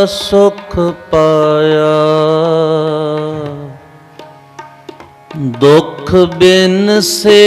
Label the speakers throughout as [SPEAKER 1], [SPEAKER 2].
[SPEAKER 1] सुख पाया। दुख बिन से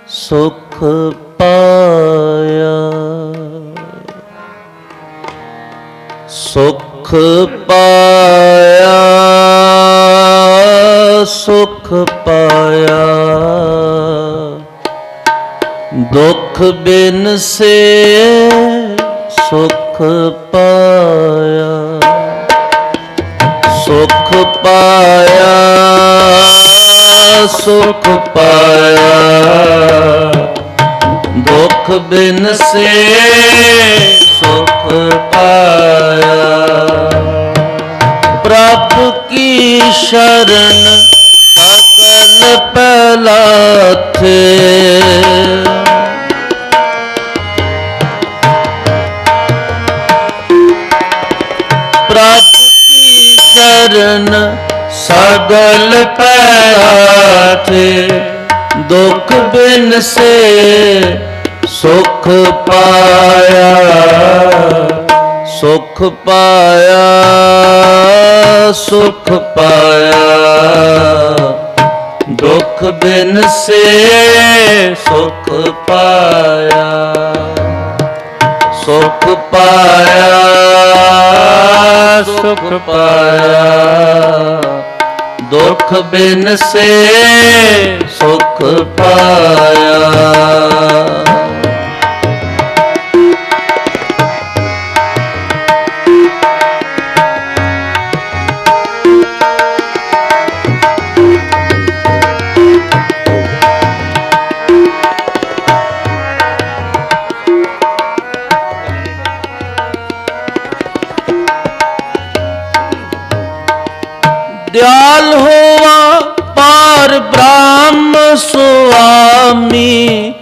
[SPEAKER 1] सुख पाया। सुख पाया सुख पाया। दुख बिन से सुख पाया। सुख पाया सुख पाया। दुख बिन से सुख पाया। प्रभु की शरण सगल पलाथे। प्रभु की शरण सगल पलाथे। दुख बिन से सुख पाया। सुख पाया सुख पाया। दुख बिन से सुख पाया। सुख पाया सुख पाया। दुख बिन से सुख पाया। दयाल होवा पार ब्रह्म स्वामी।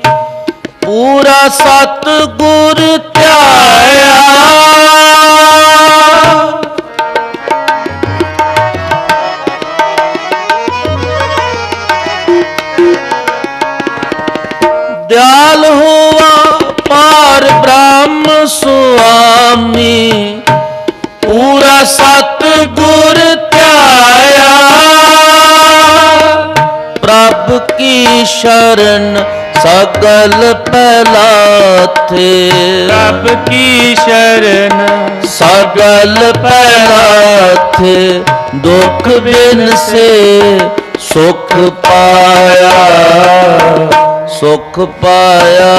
[SPEAKER 1] पूरा सतगुर त्याया। दयाल होवा पार ब्रह्म स्वामी। पूरा सतगुर त्याया। प्रभु की शरण सगल पलाथे।
[SPEAKER 2] प्रभु की शरण
[SPEAKER 1] सगल पलाथे। दुख बिन से सुख पाया। सुख पाया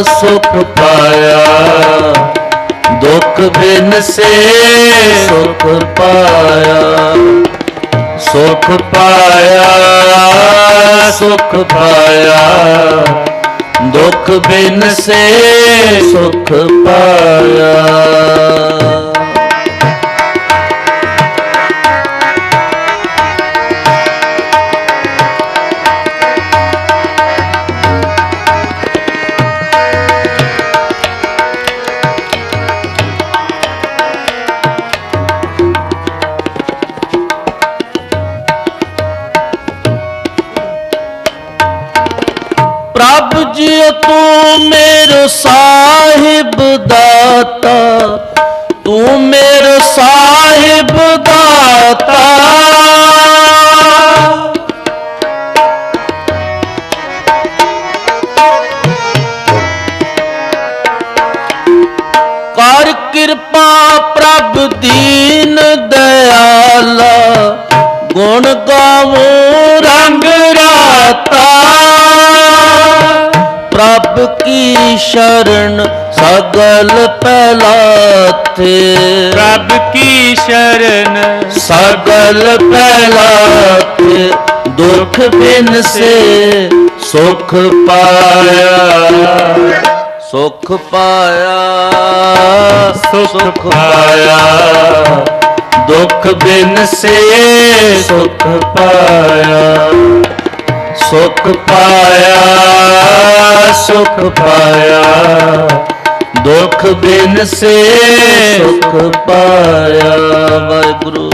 [SPEAKER 1] सुख पाया। दुख बिन से सुख पाया। सुख पाया सुख पाया। दुख बिन से सुख पाया। प्रभु जी तू मेरो साहिब दाता। तू मेरो साहिब दाता। कर कृपा प्रभु दीन दयाला। गुण गावो रंग राता। प्रभु की शरण सगल पलाथे।
[SPEAKER 2] प्रभु की शरण
[SPEAKER 1] सगल पलाथे। दुख बिन से सुख पाया। सुख पाया सुख पाया। दुख बिन से सुख पाया। सुख पाया सुख पाया। दुख बिन से सुख पाया। वाहिगुरु।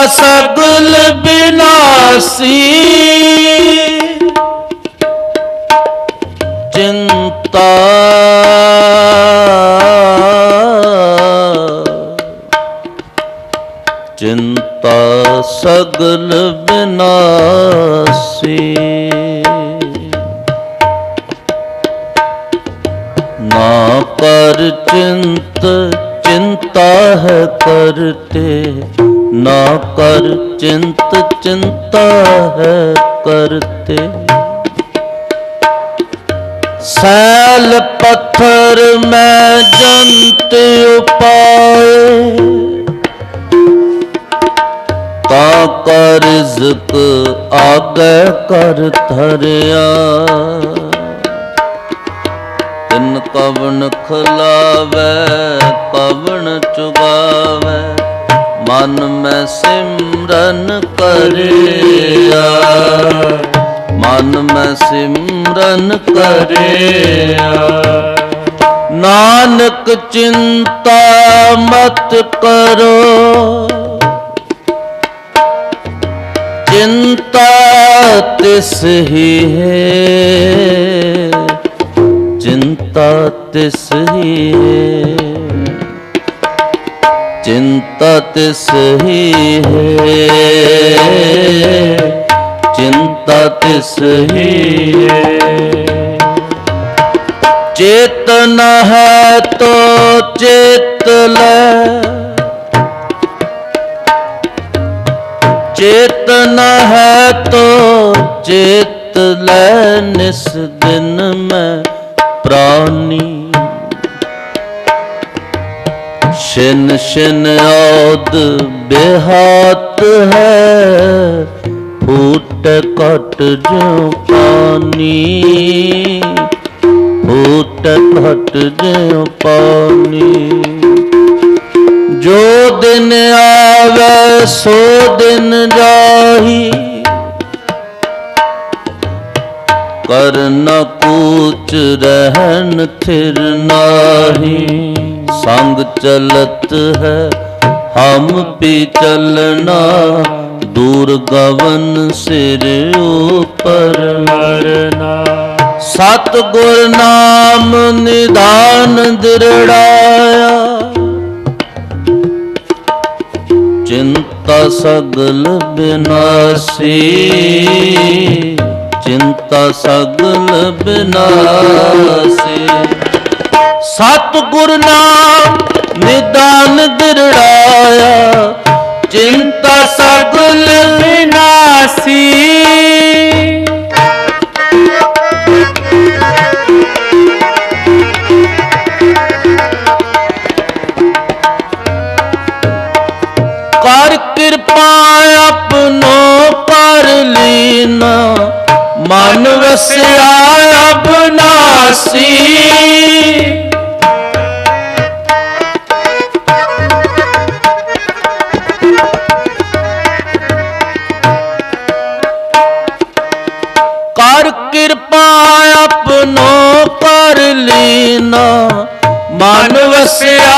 [SPEAKER 1] ਸਗਲ ਬਿਨਾਸੀ ਚਿੰਤਾ ਚਿੰਤਾ ਸਗਲ ਬਿਨਾਸੀ ਨਾ ਕਰ ਚਿੰਤ चिंता है करते ना कर चिंत चिंता है करते सैल पत्थर में जंत उपाय ता कर रिज़्क़ आगे कर धरिया तिन कवन खिलावे कवन चुगावे मन में सिमरन करिया मन में सिमरन करिया नानक चिंता मत करो चिंता तिस ही है चिंता तिस ही है चिंता तिस ही है चिंता तिस ही है चेतन है तो चेत ले चेतन है तो चेत ले निस दिन में प्राणी शिन शिन औद बेहात है फूट कट जो पानी फूट कट जो पानी जो दिन आवे सो दिन जाही कर न कूच रहन थिर नाही संग चलत है हम भी चलना दूर गवन सिर ऊपर मरना सतगुर नाम निधान दृढ़ाया चिंता सगल बिनासी चिंता सगल बिनासी सतगुर नाम निदान दृढ़ाया चिंता सगल
[SPEAKER 2] विनाशी
[SPEAKER 1] कर कृपा अपनो कर लीना मन वस्या अबनासी कर कृपा अपनो कर लीना मन वस्या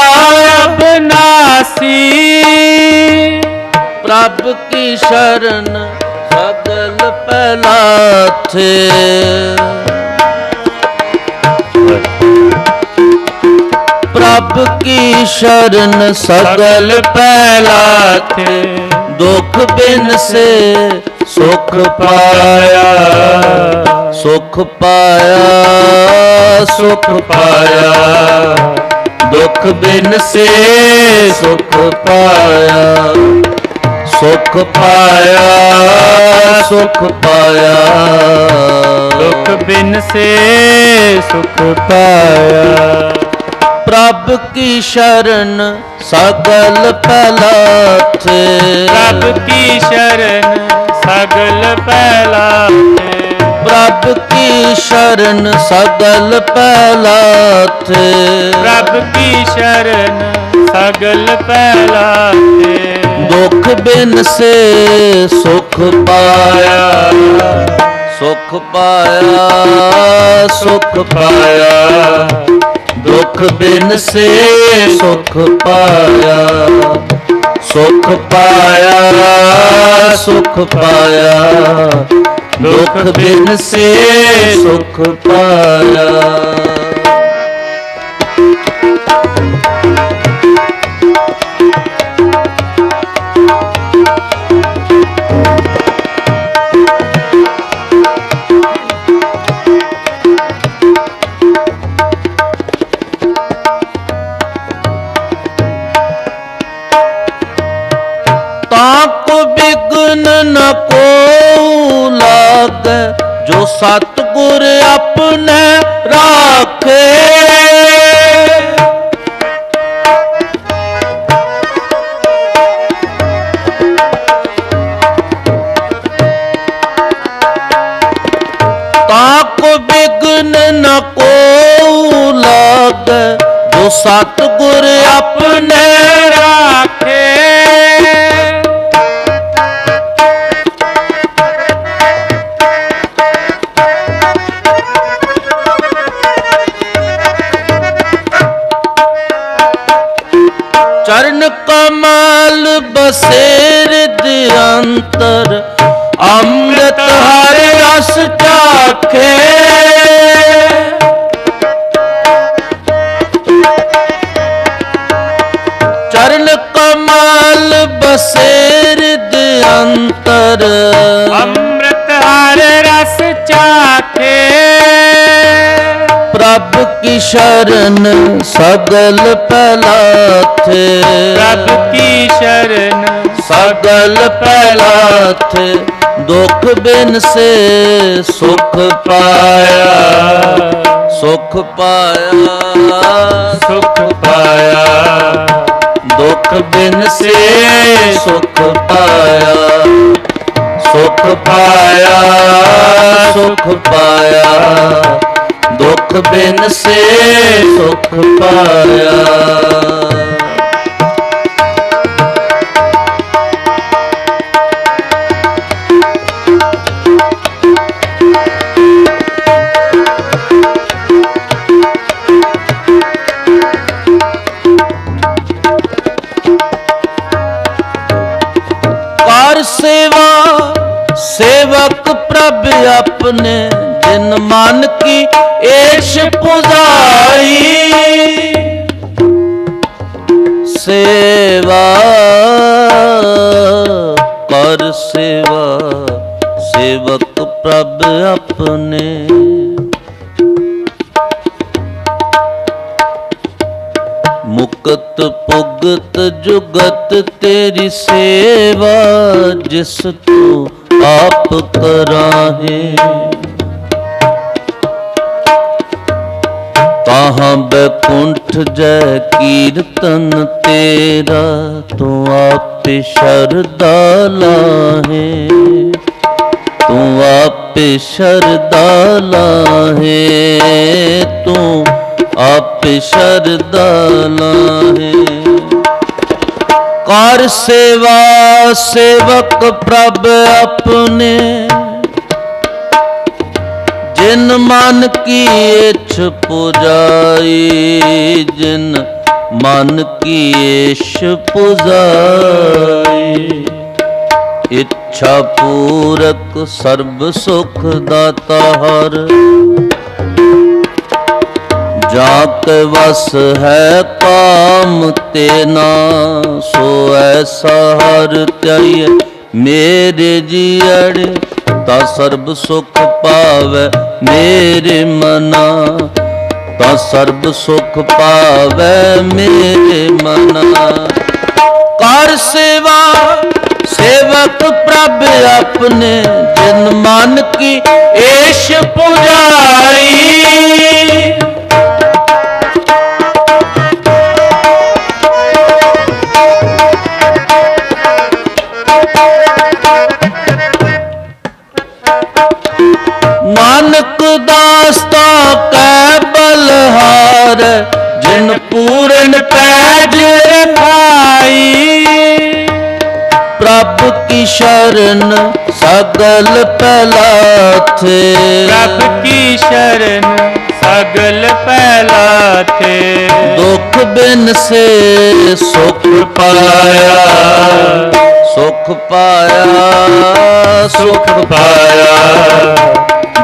[SPEAKER 2] अबनासी
[SPEAKER 1] प्रभु की शरण सगल पहला थे प्रभु की शरण सगल पहला थे दुख बिन से सुख पाया सुख पाया सुख पाया दुख बिन से सुख पाया सुख पाया सुख पाया
[SPEAKER 2] दुख बिन से सुख पाया
[SPEAKER 1] प्रभु की शरण सगल पहला थे
[SPEAKER 2] प्रभु की शरण सगल पहला थे
[SPEAKER 1] प्रभु की शरण सगल पहला थे
[SPEAKER 2] प्रभु की शरण सगल पहला थे
[SPEAKER 1] दुख बिन से सुख पाया सुख पाया सुख पाया दुख बिन से सुख पाया ਸੁਖ ਪਾਇਆ ਸੁਖ ਪਾਇਆ ਦੁਖ ਬਿਨ ਸੇ ਸੁਖ ਪਾਇਆ। ताको बिघ्न न को लागे जो सतगुर अपने राखे। ताको बिघ्न न को लागे जो सतगुर अपने राखे। चरण कमल बसेर दिअंतर अमृत हर रस चाखे। चरण कमल बसेर दिअंतर
[SPEAKER 2] अमृत हर रस चाखे।
[SPEAKER 1] प्रभु की शरण सगल पलाथे।
[SPEAKER 2] प्रभु की शरण
[SPEAKER 1] सगल पलाथे दुख बिन से सुख पाया सुख पाया
[SPEAKER 2] सुख पाया।
[SPEAKER 1] दुख बिन से सुख पाया सुख पाया सुख पाया दुख बिन से सुख पाया। कर सेवा सेवक प्रभ अपने जिन मन की एश पुजाई। सेवा कर सेवा सेवक प्रभ अपने। मुकत पुगत जुगत तेरी सेवा जिस तू आप कराहे। ताहाँ बैकुंठ जय कीर्तन तेरा तू आप शरदा लाहे। तू आप शरदा लाहे तू आप शरदा लाहे। कर सेवा सेवक प्रभ अपने जिन मन की इच्छ पुजाई। जिन मन की इच्छ पुजाई। इच्छा पूरक सर्व सुख दाता हर जाके वस है काम तेना। सो ऐसा हर त्याय मेरे जियड़ ता सर्ब सुख पावे मेरे मना। ता सर्ब सुख पावे मेरे मना। कर सेवा सेवक प्रभ अपने जिन मन की एश पुजाई। नानक दास्ता कै बलहार जिन पूरन पैज रखाई। प्रभु की शरण सगल पलाथे।
[SPEAKER 2] प्रभु की शरण सगल पहला थे।
[SPEAKER 1] दुख बिन से सुख पाया, सुख पाया, सुख पाया,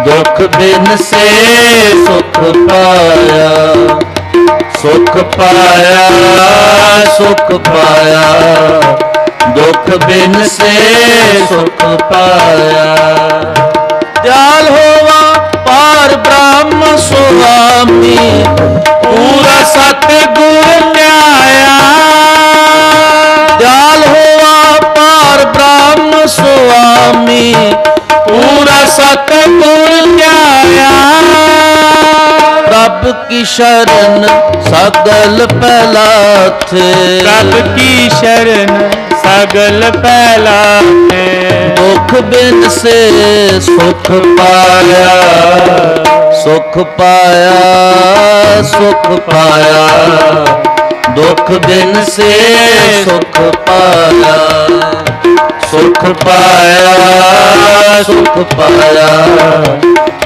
[SPEAKER 1] दुख बिन से सुख पाया, सुख पाया, सुख पाया, दुख बिन से सुख पाया। दयाल होवा पार ब्रह्म स्वामी, पूरा सतगुर न्याया। दयाल होवा पार ब्रह्म स्वामी, पूरा सतगुर न्याया। रब की शरण सगल पहला थे,
[SPEAKER 2] रब की शरण सगल पहला थे।
[SPEAKER 1] दुख बिन से सुख पाया, सुख पाया, सुख पाया, दुख बिन से सुख पाया, सुख पाया, सुख पाया,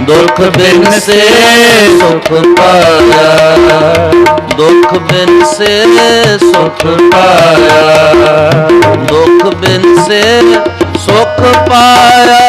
[SPEAKER 1] दुख बिन से सुख पाया, दुख बिन से सुख पाया, दुख बिन से सुख पाया।